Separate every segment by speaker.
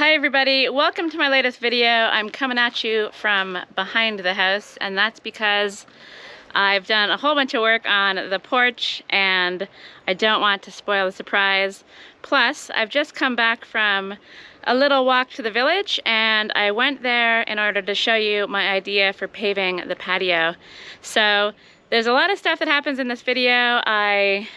Speaker 1: Hi everybody, welcome to my latest video. I'm coming at you from behind the house, and that's because I've done a whole bunch of work on the porch and I don't want to spoil the surprise. Plus, I've just come back from a little walk to the village and I went there in order to show you my idea for paving the patio. So there's a lot of stuff that happens in this video. I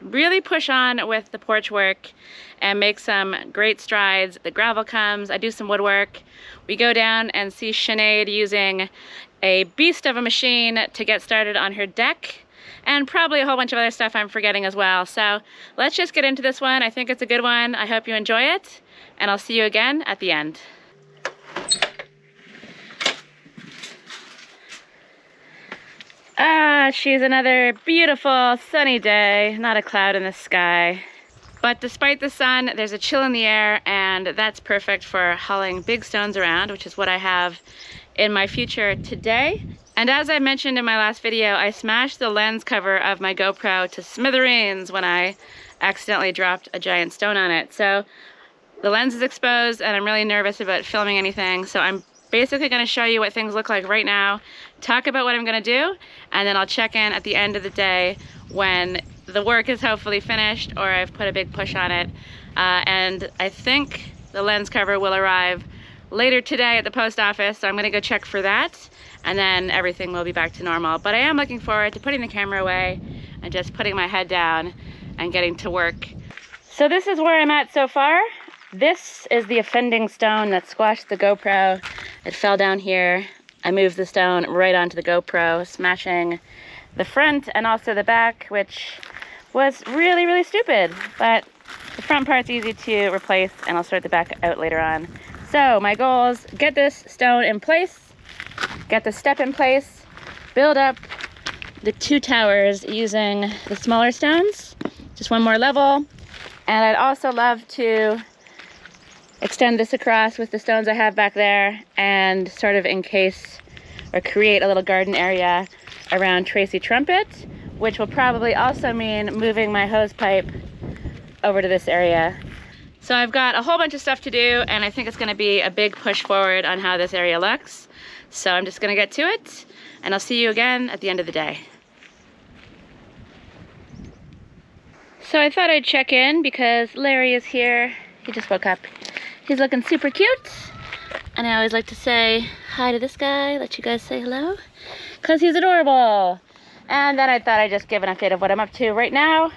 Speaker 1: really push on with the porch work and make some great strides. The gravel comes, I do some woodwork. We go down and see Sinead using a beast of a machine to get started on her deck, and probably a whole bunch of other stuff I'm forgetting as well. So let's just get into this one. I think it's a good one. I hope you enjoy it, and I'll see you again at the end. She's another beautiful sunny day, not a cloud in the sky. But despite the sun, there's a chill in the air, and that's perfect for hauling big stones around, which is what I have in my future today. And as I mentioned in my last video, I smashed the lens cover of my GoPro to smithereens when I accidentally dropped a giant stone on it. So the lens is exposed and I'm really nervous about filming anything. So I'm basically going to show you what things look like right now, talk about what I'm going to do, and then I'll check in at the end of the day when the work is hopefully finished or I've put a big push on it. And I think the lens cover will arrive later today at the post office, so I'm going to go check for that, and then everything will be back to normal. But I am looking forward to putting the camera away and just putting my head down and getting to work. So this is where I'm at so far. This is the offending stone that squashed the GoPro. It fell down here. I moved the stone right onto the GoPro, smashing the front and also the back, which was really, really stupid. But the front part's easy to replace, and I'll sort the back out later on. So my goal is get this stone in place, get the step in place, build up the two towers using the smaller stones, just one more level. And I'd also love to extend this across with the stones I have back there and sort of encase or create a little garden area around Tracy Trumpet, which will probably also mean moving my hose pipe over to this area. So I've got a whole bunch of stuff to do, and I think it's going to be a big push forward on how this area looks. So I'm just going to get to it, and I'll see you again at the end of the day. So I thought I'd check in because Larry is here. He just woke up. He's looking super cute, and I always like to say hi to this guy, let you guys say hello, because he's adorable. And then I thought I'd just give an update of what I'm up to right now.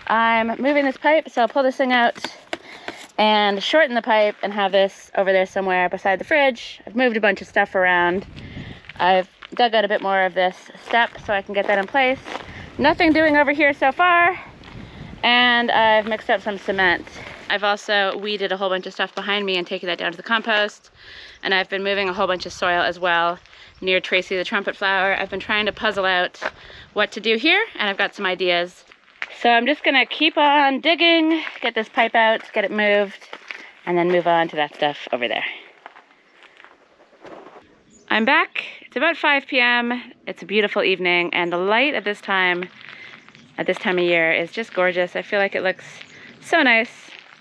Speaker 1: I'm moving this pipe, so I'll pull this thing out and shorten the pipe and have this over there somewhere beside the fridge. I've moved a bunch of stuff around. I've dug out a bit more of this step so I can get that in place. Nothing doing over here so far, and I've mixed up some cement. I've also weeded a whole bunch of stuff behind me and taken that down to the compost, and I've been moving a whole bunch of soil as well near Tracy the trumpet flower. I've been trying to puzzle out what to do here, and I've got some ideas. So I'm just gonna keep on digging, get this pipe out, get it moved, and then move on to that stuff over there. I'm back. It's about 5 p.m. It's a beautiful evening, and the light at this time of year is just gorgeous. I feel like it looks so nice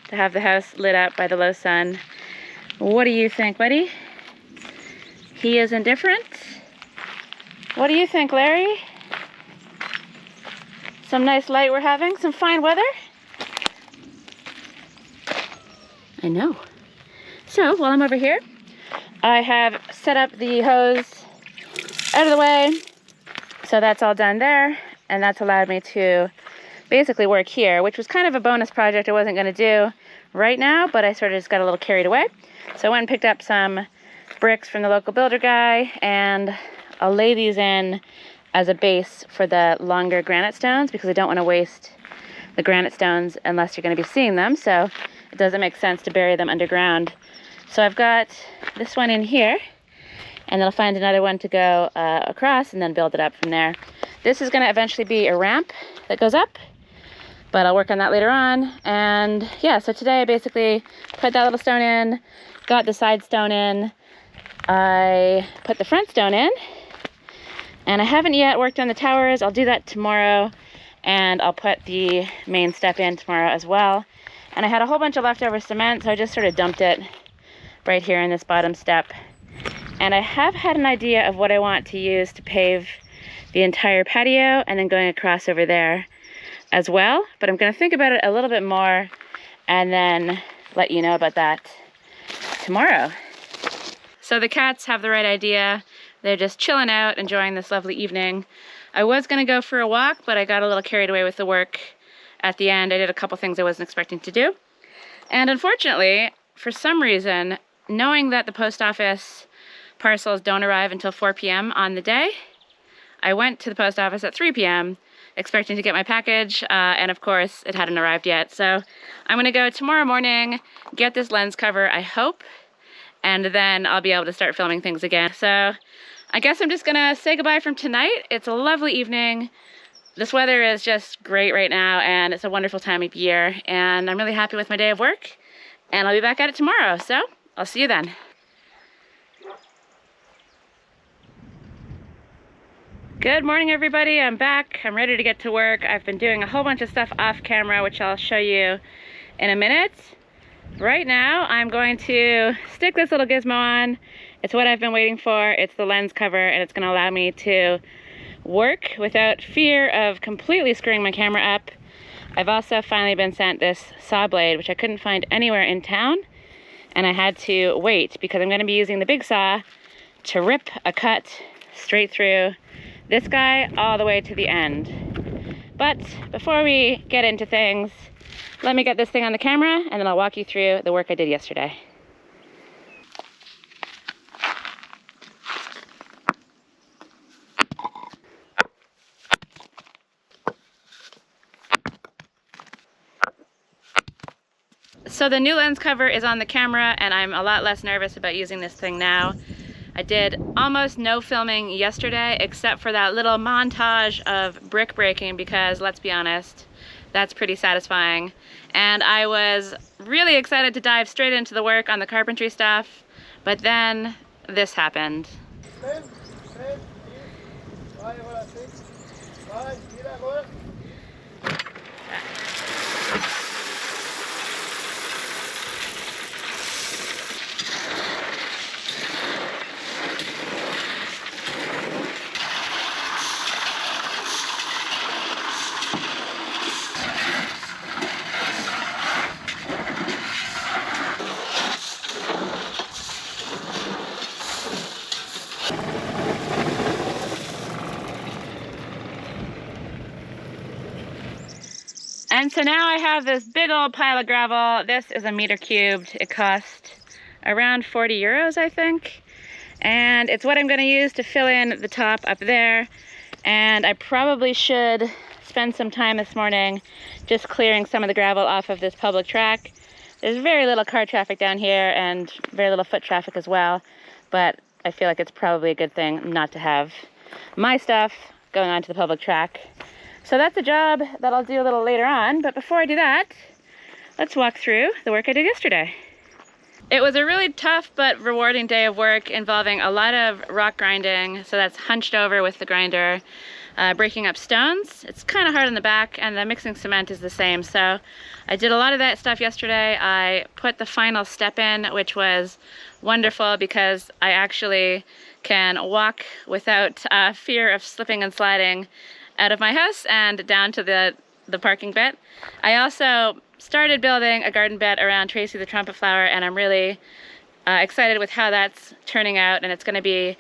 Speaker 1: to have the house lit up by the low sun. What do you think, buddy? He is indifferent? What do you think, Larry? Some nice light we're having, some fine weather. I know. So while I'm over here, I have set up the hose out of the way. So that's all done there, and that's allowed me to basically work here, which was kind of a bonus project I wasn't gonna do right now, but I sort of just got a little carried away. So I went and picked up some bricks from the local builder guy, and I'll lay these in as a base for the longer granite stones because I don't want to waste the granite stones unless you're going to be seeing them, so it doesn't make sense to bury them underground. So I've got this one in here, and then I'll find another one to go across and then build it up from there. This is going to eventually be a ramp that goes up, but I'll work on that later on. And yeah, so today I basically put that little stone in, got the side stone in, I put the front stone in, and I haven't yet worked on the towers. I'll do that tomorrow, and I'll put the main step in tomorrow as well. And I had a whole bunch of leftover cement, so I just sort of dumped it right here in this bottom step. And I have had an idea of what I want to use to pave the entire patio and then going across over there as well. But I'm going to think about it a little bit more and then let you know about that tomorrow. So the cats have the right idea. They're just chilling out, enjoying this lovely evening. I was going to go for a walk, but I got a little carried away with the work at the end. I did a couple things I wasn't expecting to do. And unfortunately, for some reason, knowing that the post office parcels don't arrive until 4 p.m. on the day, I went to the post office at 3 p.m. expecting to get my package, and of course, it hadn't arrived yet. So I'm going to go tomorrow morning, get this lens cover, I hope, and then I'll be able to start filming things again. So I guess I'm just gonna say goodbye from tonight. It's a lovely evening. This weather is just great right now, and it's a wonderful time of year, and I'm really happy with my day of work, and I'll be back at it tomorrow. So I'll see you then. Good morning, everybody. I'm back. I'm ready to get to work. I've been doing a whole bunch of stuff off camera, which I'll show you in a minute. Right now, I'm going to stick this little gizmo on. It's what I've been waiting for. It's the lens cover, and it's going to allow me to work without fear of completely screwing my camera up. I've also finally been sent this saw blade, which I couldn't find anywhere in town, and I had to wait because I'm going to be using the big saw to rip a cut straight through this guy all the way to the end. But before we get into things, let me get this thing on the camera, and then I'll walk you through the work I did yesterday. So the new lens cover is on the camera, and I'm a lot less nervous about using this thing now. I did almost no filming yesterday, except for that little montage of brick breaking, because let's be honest, that's pretty satisfying. And I was really excited to dive straight into the work on the carpentry stuff, but then this happened. And so now I have this big old pile of gravel. This is a meter cubed. It cost around 40 euros, I think. And it's what I'm going to use to fill in the top up there. And I probably should spend some time this morning just clearing some of the gravel off of this public track. There's very little car traffic down here and very little foot traffic as well. But I feel like it's probably a good thing not to have my stuff going onto the public track. So that's a job that I'll do a little later on, but before I do that, let's walk through the work I did yesterday. It was a really tough but rewarding day of work involving a lot of rock grinding, so that's hunched over with the grinder, breaking up stones. It's kind of hard on the back, and the mixing cement is the same, so I did a lot of that stuff yesterday. I put the final step in, which was wonderful because I actually can walk without fear of slipping and sliding out of my house and down to the parking bit. I also started building a garden bed around Tracy the trumpet flower, and I'm really excited with how that's turning out, and it's going to be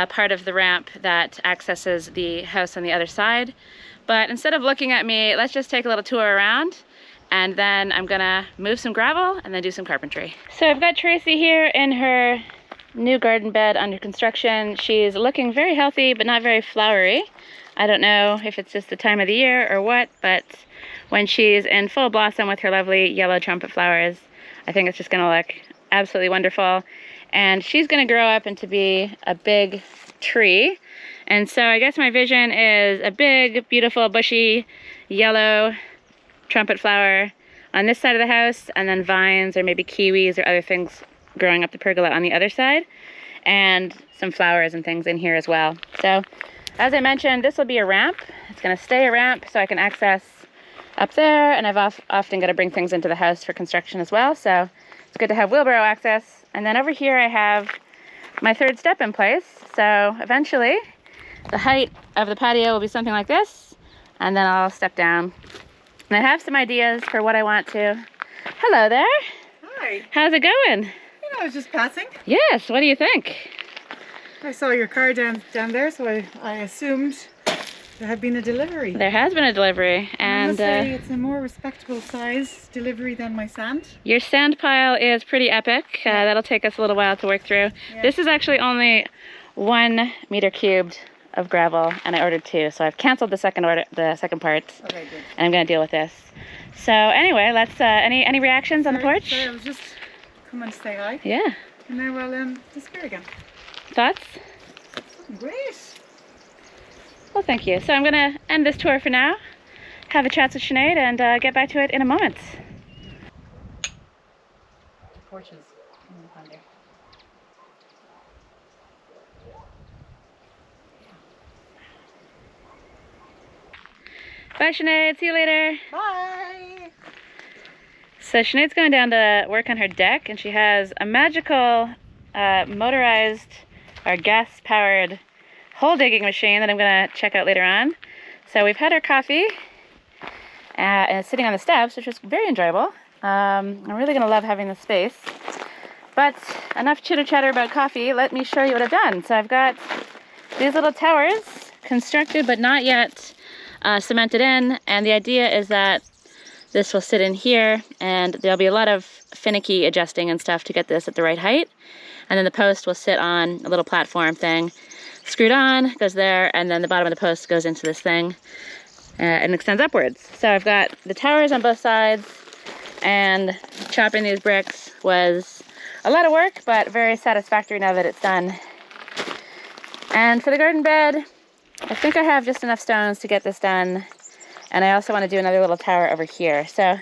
Speaker 1: part of the ramp that accesses the house on the other side. But instead of looking at me, let's just take a little tour around, and then I'm gonna move some gravel and then do some carpentry. So I've got Tracy here in her new garden bed under construction. She's looking very healthy but not very flowery. I don't know if it's just the time of the year or what, but when she's in full blossom with her lovely yellow trumpet flowers, I think it's just gonna look absolutely wonderful. And she's gonna grow up into be a big tree. And so I guess my vision is a big, beautiful, bushy, yellow trumpet flower on this side of the house, and then vines or maybe kiwis or other things growing up the pergola on the other side, and some flowers and things in here as well. So as I mentioned, this will be a ramp. It's going to stay a ramp so I can access up there, and I've often got to bring things into the house for construction as well, so it's good to have wheelbarrow access And then over here I have my third step in place. So eventually the height of the patio will be something like this, and then I'll step down. And I have some ideas for what I want to. Hello there.
Speaker 2: Hi.
Speaker 1: How's it going?
Speaker 2: You know, I was just passing.
Speaker 1: Yes, what do you think?
Speaker 2: I saw your car down there, so I assumed there had been a delivery.
Speaker 1: There has been a delivery, and
Speaker 2: I must say it's a more respectable size delivery than my sand.
Speaker 1: your sand pile is pretty epic. That'll take us a little while to work through.
Speaker 2: Yeah.
Speaker 1: This is actually only 1 meter cubed of gravel, and I ordered 2, so I've canceled the second part,
Speaker 2: Okay, good.
Speaker 1: and I'm gonna deal with this. So anyway, let's. Any reactions on the porch?
Speaker 2: Sorry, I was just coming to say hi.
Speaker 1: Yeah.
Speaker 2: And now I'll disappear again.
Speaker 1: Thoughts?
Speaker 2: Great.
Speaker 1: Well, thank you. So I'm gonna end this tour for now. Have a chat with Sinead and get back to it in a moment. Porches in the thunder. Bye, Sinead. See you later.
Speaker 2: Bye.
Speaker 1: So Sinead's going down to work on her deck, and she has a magical motorized or gas-powered hole digging machine that I'm going to check out later on. So we've had our coffee, and it's sitting on the steps, which was very enjoyable. I'm really going to love having this space. But enough chitter-chatter about coffee. Let me show you what I've done. So I've got these little towers constructed but not yet cemented in, and the idea is that this will sit in here, and there'll be a lot of finicky adjusting and stuff to get this at the right height. And then the post will sit on a little platform thing, screwed on, goes there, and then the bottom of the post goes into this thing and extends upwards. So I've got the towers on both sides, and chopping these bricks was a lot of work, but very satisfactory now that it's done. And for the garden bed, I think I have just enough stones to get this done. And I also want to do another little tower over here. So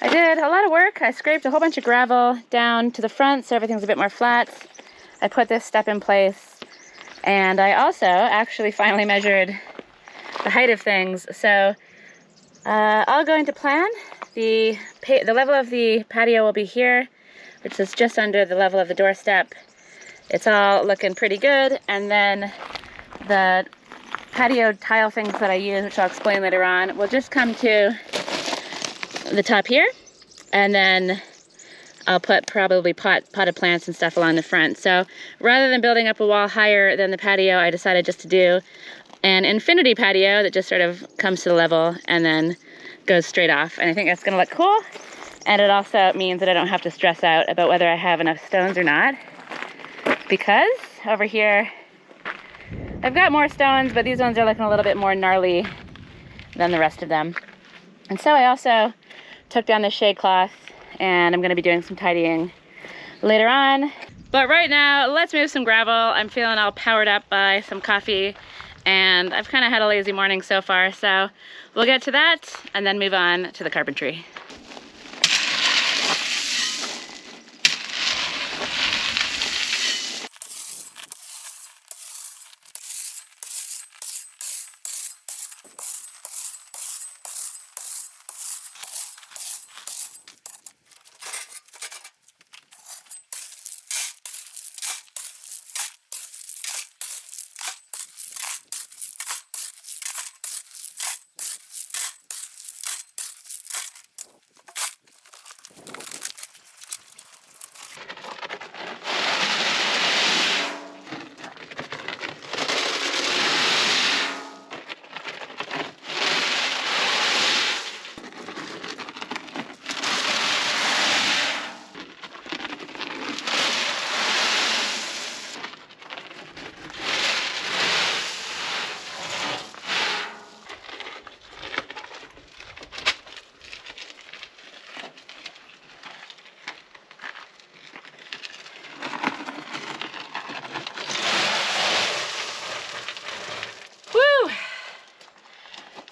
Speaker 1: I did a lot of work. I scraped a whole bunch of gravel down to the front so everything's a bit more flat. I put this step in place. And I also actually finally measured the height of things. So all going to plan. The level of the patio will be here, which is just under the level of the doorstep. It's all looking pretty good. And then the patio tile things that I use, which I'll explain later on, will just come to the top here, and then I'll put probably potted plants and stuff along the front. So rather than building up a wall higher than the patio, I decided just to do an infinity patio that just sort of comes to the level and then goes straight off. And I think that's gonna look cool. And it also means that I don't have to stress out about whether I have enough stones or not, because over here I've got more stones, but these ones are looking a little bit more gnarly than the rest of them. And so I also took down the shade cloth, and I'm gonna be doing some tidying later on. But right now, let's move some gravel. I'm feeling all powered up by some coffee, and I've kind of had a lazy morning so far, so we'll get to that and then move on to the carpentry.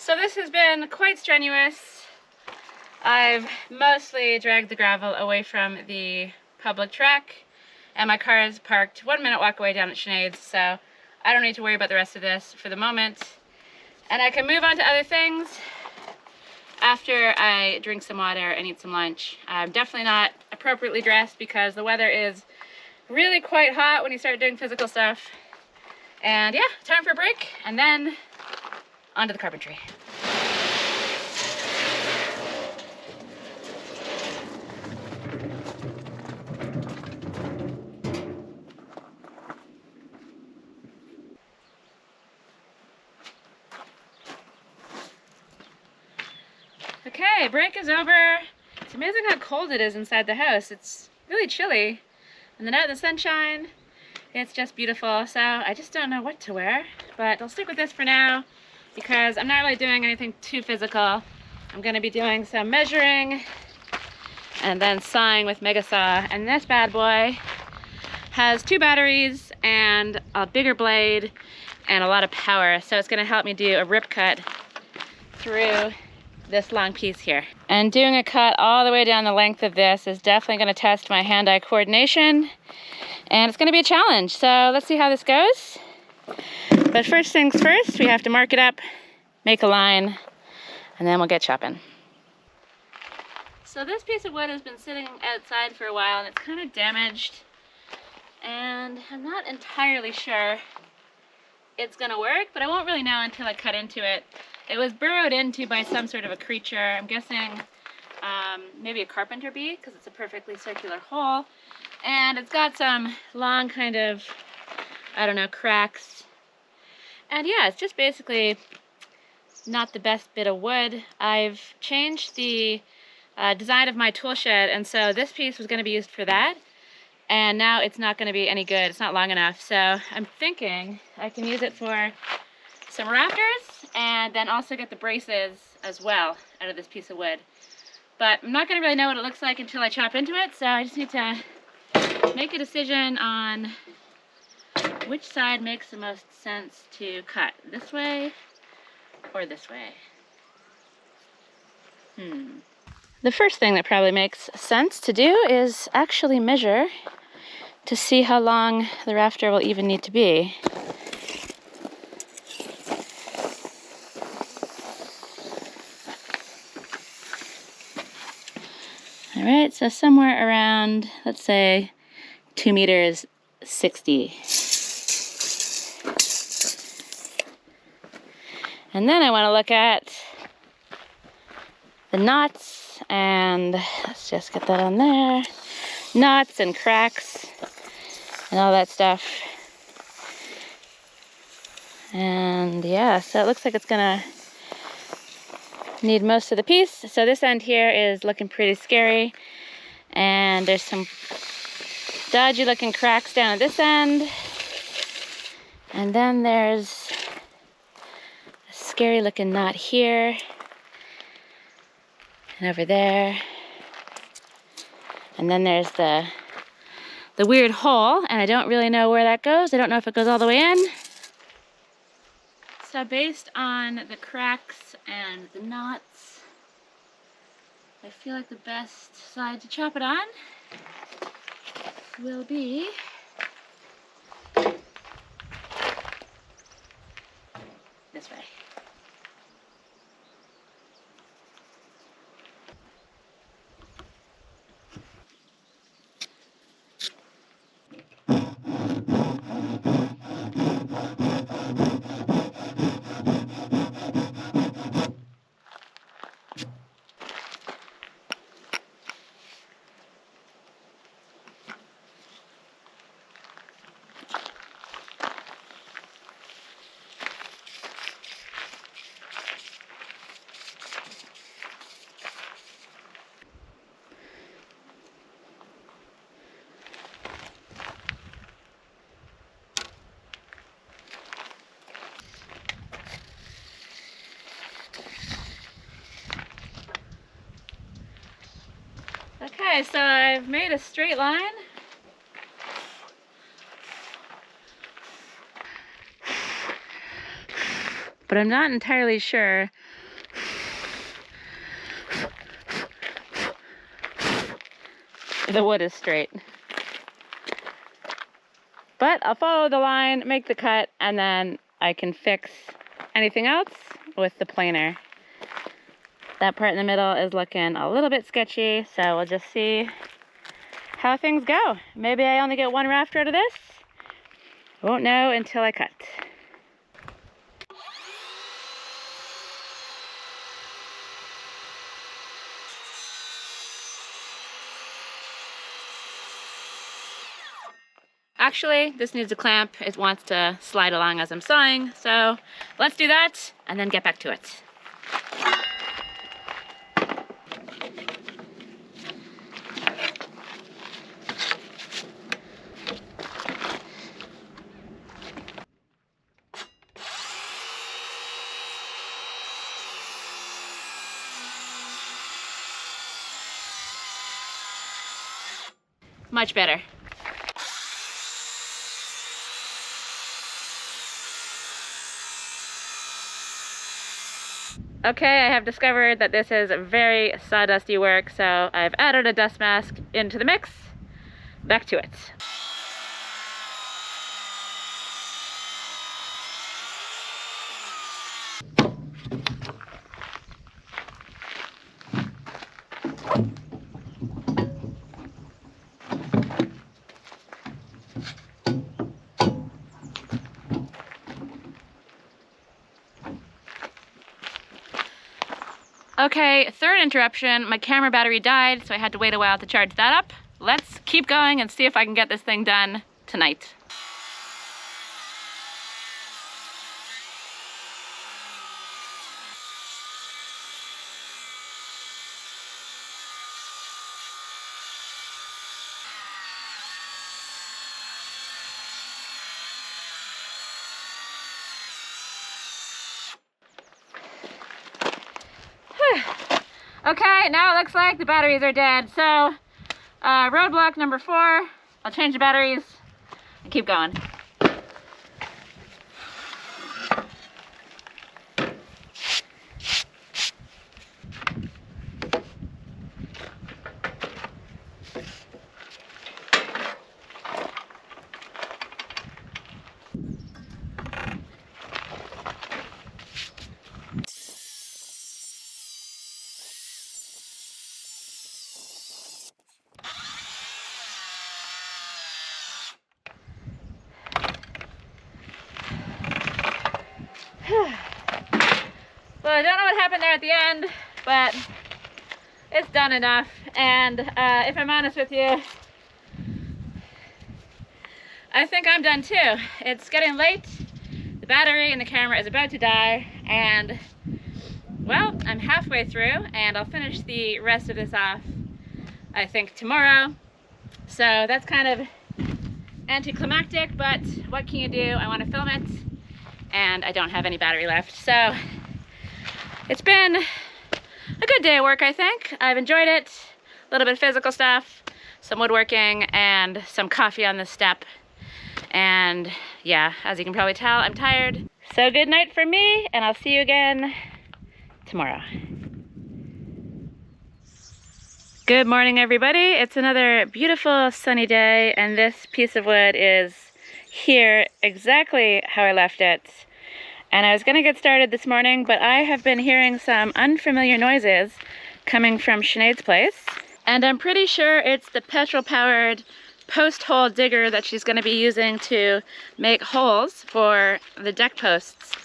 Speaker 1: So this has been quite strenuous. I've mostly dragged the gravel away from the public track, and my car is parked 1 minute walk away down at Sinead's, so I don't need to worry about the rest of this for the moment. And I can move on to other things after I drink some water and eat some lunch. I'm definitely not appropriately dressed because the weather is really quite hot when you start doing physical stuff. And yeah, time for a break, and then on to the carpentry. Okay, break is over. It's amazing how cold it is inside the house. It's really chilly. And then out in the sunshine, it's just beautiful. So I just don't know what to wear, but I'll stick with this for now because I'm not really doing anything too physical. I'm gonna be doing some measuring and then sawing with Mega Saw. And this bad boy has 2 batteries and a bigger blade and a lot of power. So it's gonna help me do a rip cut through this long piece here. And doing a cut all the way down the length of this is definitely gonna test my hand-eye coordination, and it's gonna be a challenge. So let's see how this goes. But first things first, we have to mark it up, make a line, and then we'll get chopping. So this piece of wood has been sitting outside for a while and it's kind of damaged, and I'm not entirely sure it's gonna work, but I won't really know until I cut into it. It was burrowed into by some sort of a creature. I'm guessing maybe a carpenter bee, because it's a perfectly circular hole. And it's got some long kind of, I don't know, cracks. And yeah, it's just basically not the best bit of wood. I've changed the design of my tool shed, and so this piece was going to be used for that. And now it's not going to be any good. It's not long enough. So I'm thinking I can use it for some rafters and then also get the braces as well out of this piece of wood. But I'm not going to really know what it looks like until I chop into it, so I just need to make a decision on which side makes the most sense to cut. This way or this way. The first thing that probably makes sense to do is actually measure to see how long the rafter will even need to be. All right, so somewhere around, let's say, 2 meters 60. And then I want to look at the knots, and let's just get that on there. Knots and cracks and all that stuff. And yeah, so it looks like it's gonna need most of the piece. So this end here is looking pretty scary, and there's some dodgy looking cracks down at this end, and then there's a scary looking knot here and over there, and then there's the weird hole, and I don't really know where that goes. I don't know if it goes all the way in. So based on the cracks and the knots, I feel like the best side to chop it on will be this way. Okay, so I've made a straight line. But I'm not entirely sure the wood is straight. But I'll follow the line, make the cut, and then I can fix anything else with the planer. That part in the middle is looking a little bit sketchy, so we'll just see how things go. Maybe I only get one rafter out of this. Won't know until I cut. Actually, this needs a clamp. It wants to slide along as I'm sawing, so let's do that and then get back to it. Much better. Okay, I have discovered that this is very sawdusty work, so I've added a dust mask into the mix. Back to it. Okay, third interruption. My camera battery died, so I had to wait a while to charge that up. Let's keep going and see if I can get this thing done tonight. Okay, now it looks like the batteries are dead. So, roadblock number 4, I'll change the batteries and keep going. Well, I don't know what happened there at the end, but it's done enough. And if I'm honest with you, I think I'm done too. It's getting late, the battery in the camera is about to die, and well, I'm halfway through and I'll finish the rest of this off, I think, tomorrow. So that's kind of anticlimactic, but what can you do? I want to film it and I don't have any battery left. So it's been a good day of work, I think. I've enjoyed it. A little bit of physical stuff, some woodworking, and some coffee on the step. And yeah, as you can probably tell, I'm tired. So good night for me, and I'll see you again tomorrow. Good morning, everybody. It's another beautiful sunny day, and this piece of wood is here exactly how I left it. And I was gonna get started this morning, but I have been hearing some unfamiliar noises coming from Sinead's place. And I'm pretty sure it's the petrol-powered post hole digger that she's gonna be using to make holes for the deck posts.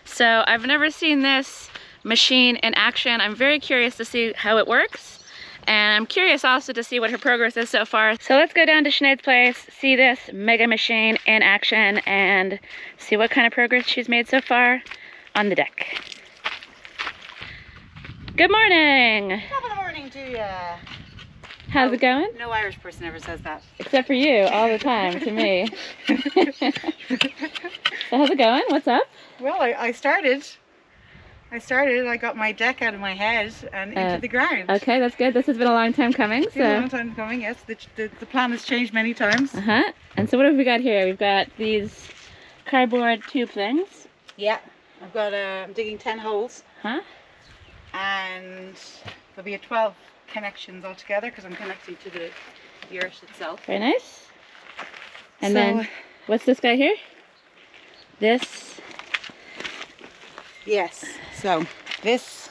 Speaker 1: So I've never seen this machine in action. I'm very curious to see how it works. And I'm curious also to see what her progress is so far. So let's go down to Sinead's place, see this mega machine in action, and see what kind of progress she's made so far on the deck. Good morning!
Speaker 2: Top of the morning to you.
Speaker 1: How's it going?
Speaker 2: No Irish person ever says that.
Speaker 1: Except for you, all the time, to me. So how's it going? What's up?
Speaker 2: Well, I started. I got my deck out of my head and into the ground.
Speaker 1: Okay, that's good. This has been a long time coming.
Speaker 2: It's been a long time coming, yes. The plan has changed many times.
Speaker 1: And so what have we got here? We've got these cardboard tube things.
Speaker 2: Yeah. I've got, I'm digging 10 holes.
Speaker 1: And
Speaker 2: there'll be 12 connections altogether because I'm connecting to the earth itself.
Speaker 1: Very nice. And then, what's this guy here? This.
Speaker 2: Yes. So this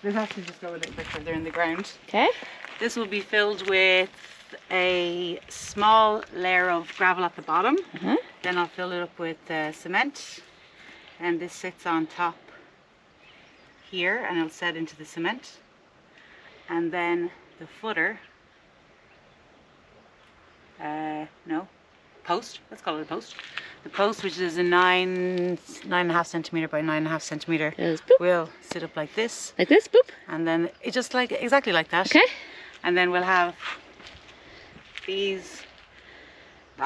Speaker 2: has to just go a little bit further in the ground.
Speaker 1: Okay.
Speaker 3: This will be filled with a small layer of gravel at the bottom. Then I'll fill it up with cement, and this sits on top here and it'll set into the cement. And then the footer, post, let's call it a post. The post, which is a 9.5 centimeter by 9.5 centimeter, will sit up like this.
Speaker 1: Like this, boop.
Speaker 3: And then it's just like, exactly like that.
Speaker 1: Okay.
Speaker 3: And then we'll have these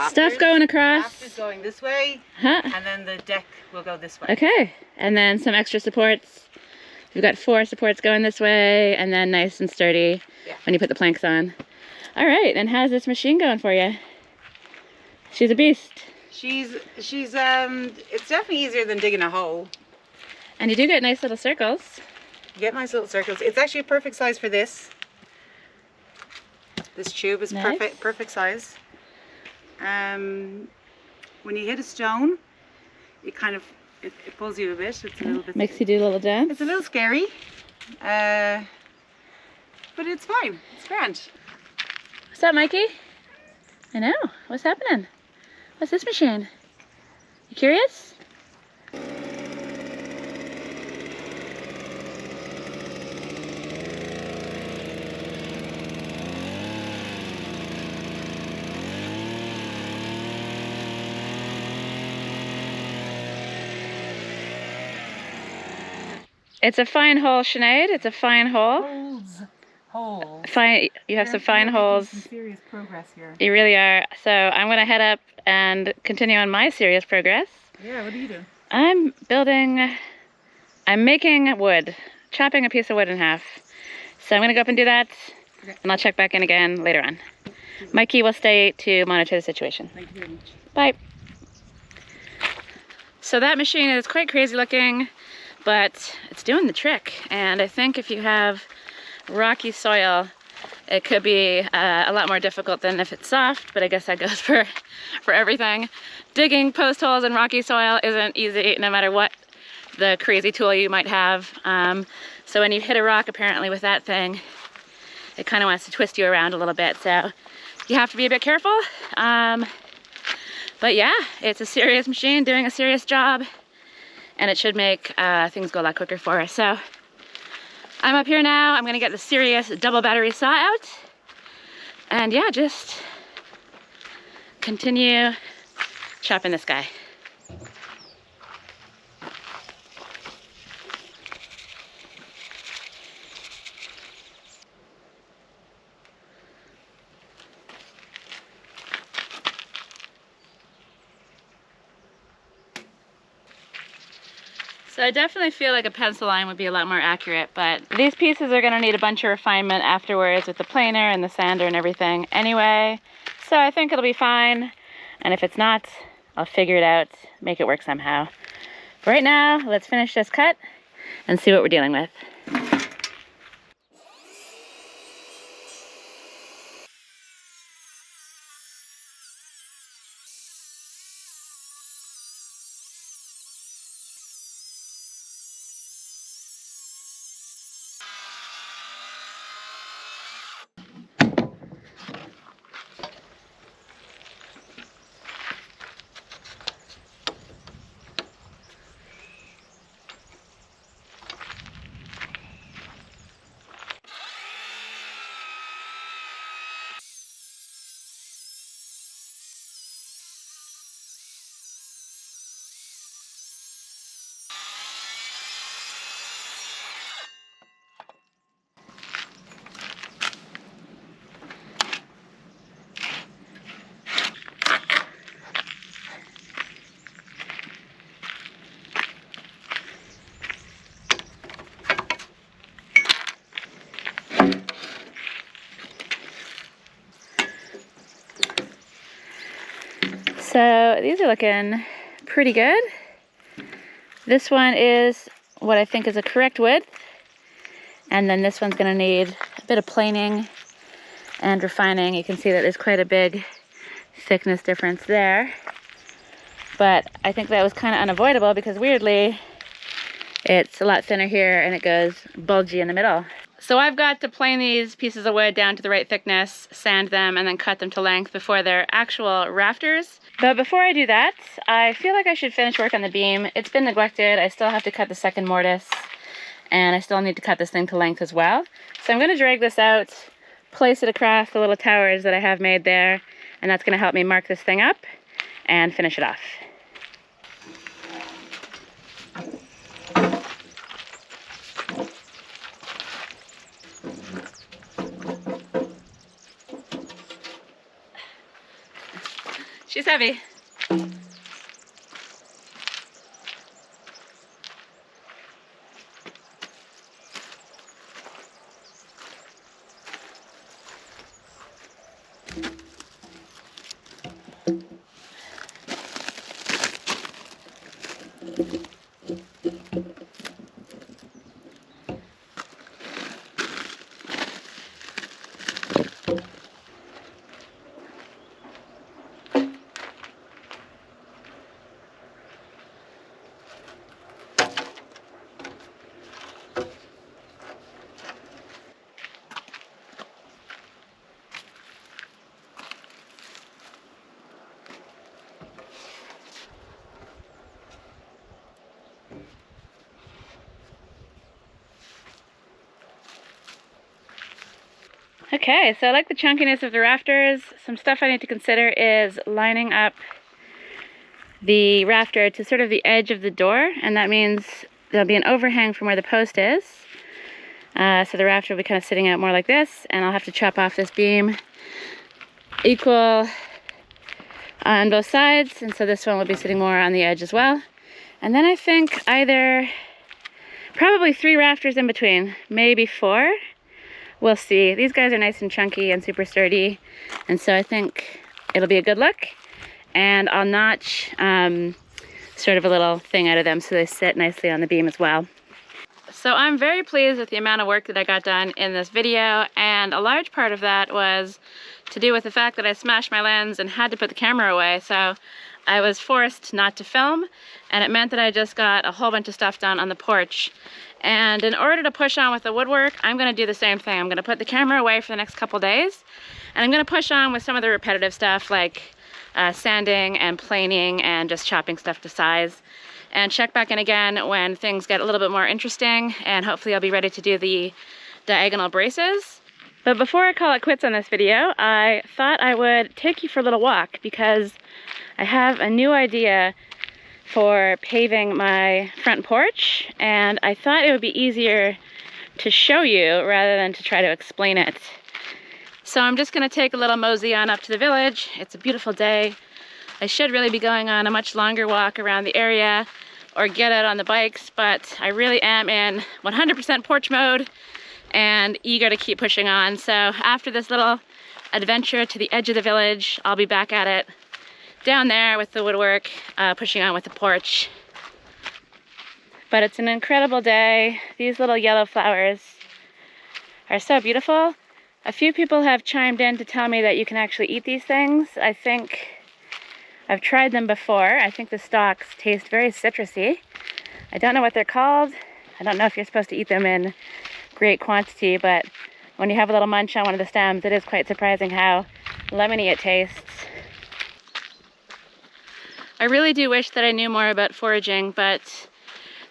Speaker 1: Stuff going across.
Speaker 3: rafters going this way,
Speaker 1: Huh.
Speaker 3: and then the deck will go this way.
Speaker 1: Okay. And then some extra supports. We've got 4 supports going this way, and then nice and sturdy when you put the planks on. All right, and how's this machine going for you? She's a beast.
Speaker 3: It's definitely easier than digging a hole.
Speaker 1: And you do get nice little circles.
Speaker 3: You get nice little circles. It's actually a perfect size for this. This tube is
Speaker 1: Nice.
Speaker 3: perfect size. When you hit a stone, it kind of it pulls you a bit. It's a little bit.
Speaker 1: Makes you do a little dance.
Speaker 3: It's a little scary, but it's fine. It's grand.
Speaker 1: What's up, Mikey? I know. What's happening? What's this machine? You curious? It's a fine hole, Sinead. It's a fine hole.
Speaker 3: Holes.
Speaker 1: Fine. You have some fine holes.
Speaker 2: Some serious progress here.
Speaker 1: You really are. So I'm going to head up and continue on my serious progress.
Speaker 2: Yeah, what are you doing?
Speaker 1: I'm making wood, chopping a piece of wood in half. So I'm going to go up and do that, and I'll check back in again later on. Mikey will stay to monitor the situation.
Speaker 3: Thank you very much.
Speaker 1: Bye. So that machine is quite crazy looking, but it's doing the trick. And I think if you have rocky soil, it could be a lot more difficult than if it's soft, but I guess that goes for everything. Digging post holes in rocky soil isn't easy, no matter what the crazy tool you might have. So when you hit a rock, apparently with that thing, it kind of wants to twist you around a little bit. So you have to be a bit careful. But yeah, it's a serious machine doing a serious job, and it should make things go a lot quicker for us. So I'm up here now. I'm gonna get the serious double battery saw out, and yeah, just continue chopping this guy. So I definitely feel like a pencil line would be a lot more accurate, but these pieces are gonna need a bunch of refinement afterwards with the planer and the sander and everything anyway. So I think it'll be fine. And if it's not, I'll figure it out, make it work somehow. But right now, let's finish this cut and see what we're dealing with. So these are looking pretty good. This one is what I think is a correct width. And then this one's gonna need a bit of planing and refining. You can see that there's quite a big thickness difference there. But I think that was kind of unavoidable because weirdly, It's a lot thinner here and it goes bulgy in the middle. So I've got to plane these pieces of wood down to the right thickness, sand them, and then cut them to length before they're actual rafters. But before I do that, I feel like I should finish work on the beam. It's been neglected. I still have to cut the second mortise, and I still need to cut this thing to length as well. So I'm going to drag this out, place it across the little towers that I have made there, and that's going to help me mark this thing up and finish it off. She's heavy. Okay, so I like the chunkiness of the rafters. Some stuff I need to consider is lining up the rafter to sort of the edge of the door, and that means there'll be an overhang from where the post is. So the rafter will be kind of sitting out more like this, and I'll have to chop off this beam equal on both sides, and so this one will be sitting more on the edge as well. And then I think probably 3 rafters in between, maybe 4. We'll see. These guys are nice and chunky and super sturdy, and so I think it'll be a good look. And I'll notch sort of a little thing out of them so they sit nicely on the beam as well. So I'm very pleased with the amount of work that I got done in this video, and a large part of that was to do with the fact that I smashed my lens and had to put the camera away, so I was forced not to film, and it meant that I just got a whole bunch of stuff done on the porch. And in order to push on with the woodwork, I'm going to do the same thing. I'm going to put the camera away for the next couple days, and I'm going to push on with some of the repetitive stuff like sanding and planing and just chopping stuff to size, and check back in again when things get a little bit more interesting, and hopefully I'll be ready to do the diagonal braces. But before I call it quits on this video, I thought I would take you for a little walk because I have a new idea for paving my front porch, and I thought it would be easier to show you rather than to try to explain it. So I'm just going to take a little mosey on up to the village. It's a beautiful day. I should really be going on a much longer walk around the area or get out on the bikes, but I really am in 100% porch mode and eager to keep pushing on. So after this little adventure to the edge of the village, I'll be back at it down there with the woodwork, pushing on with the porch. But it's an incredible day. These little yellow flowers are so beautiful. A few people have chimed in to tell me that you can actually eat these things. I think I've tried them before. I think the stalks taste very citrusy. I don't know what they're called. I don't know if you're supposed to eat them in great quantity, but when you have a little munch on one of the stems, it is quite surprising how lemony it tastes. I really do wish that I knew more about foraging, but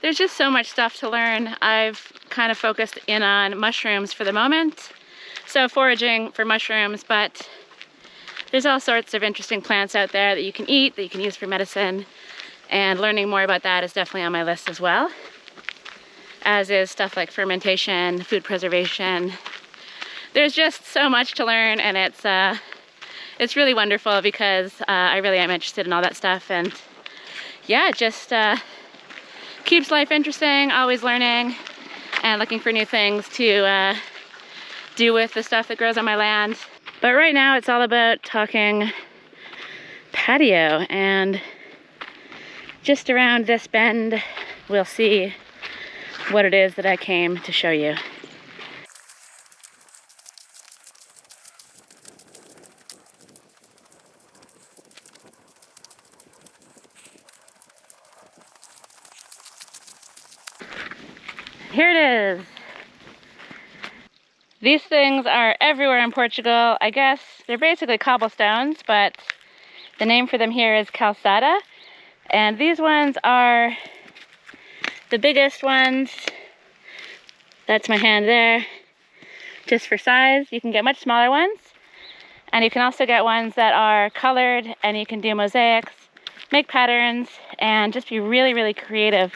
Speaker 1: there's just so much stuff to learn. I've kind of focused in on mushrooms for the moment, so foraging for mushrooms, but there's all sorts of interesting plants out there that you can eat, that you can use for medicine, and learning more about that is definitely on my list as well, as is stuff like fermentation, food preservation. There's just so much to learn, and it's really wonderful because I really am interested in all that stuff, and yeah, it just keeps life interesting, always learning and looking for new things to do with the stuff that grows on my land. But right now it's all about talking patio, and just around this bend we'll see what it is that I came to show you. is. These things are everywhere in Portugal. I guess they're basically cobblestones, but the name for them here is calçada. And these ones are the biggest ones. That's my hand there. Just for size, you can get much smaller ones. And you can also get ones that are colored, and you can do mosaics, make patterns, and just be really, really creative.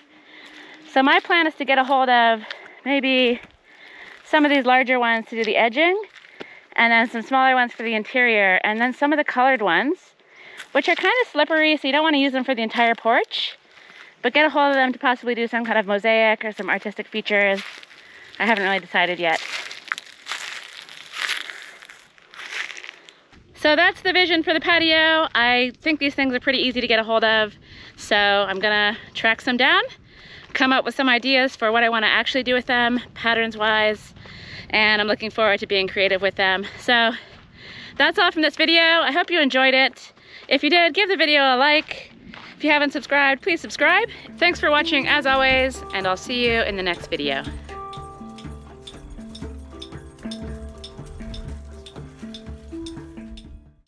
Speaker 1: So my plan is to get a hold of maybe some of these larger ones to do the edging, and then some smaller ones for the interior, and then some of the colored ones, which are kind of slippery, so you don't want to use them for the entire porch, but get a hold of them to possibly do some kind of mosaic or some artistic features. I haven't really decided yet. So that's the vision for the patio. I think these things are pretty easy to get a hold of, so I'm gonna track some down, come up with some ideas for what I want to actually do with them, patterns wise, and I'm looking forward to being creative with them. So that's all from this video. I hope you enjoyed it. If you did, give the video a like. If you haven't subscribed, please subscribe. Thanks for watching as always, and I'll see you in the next video.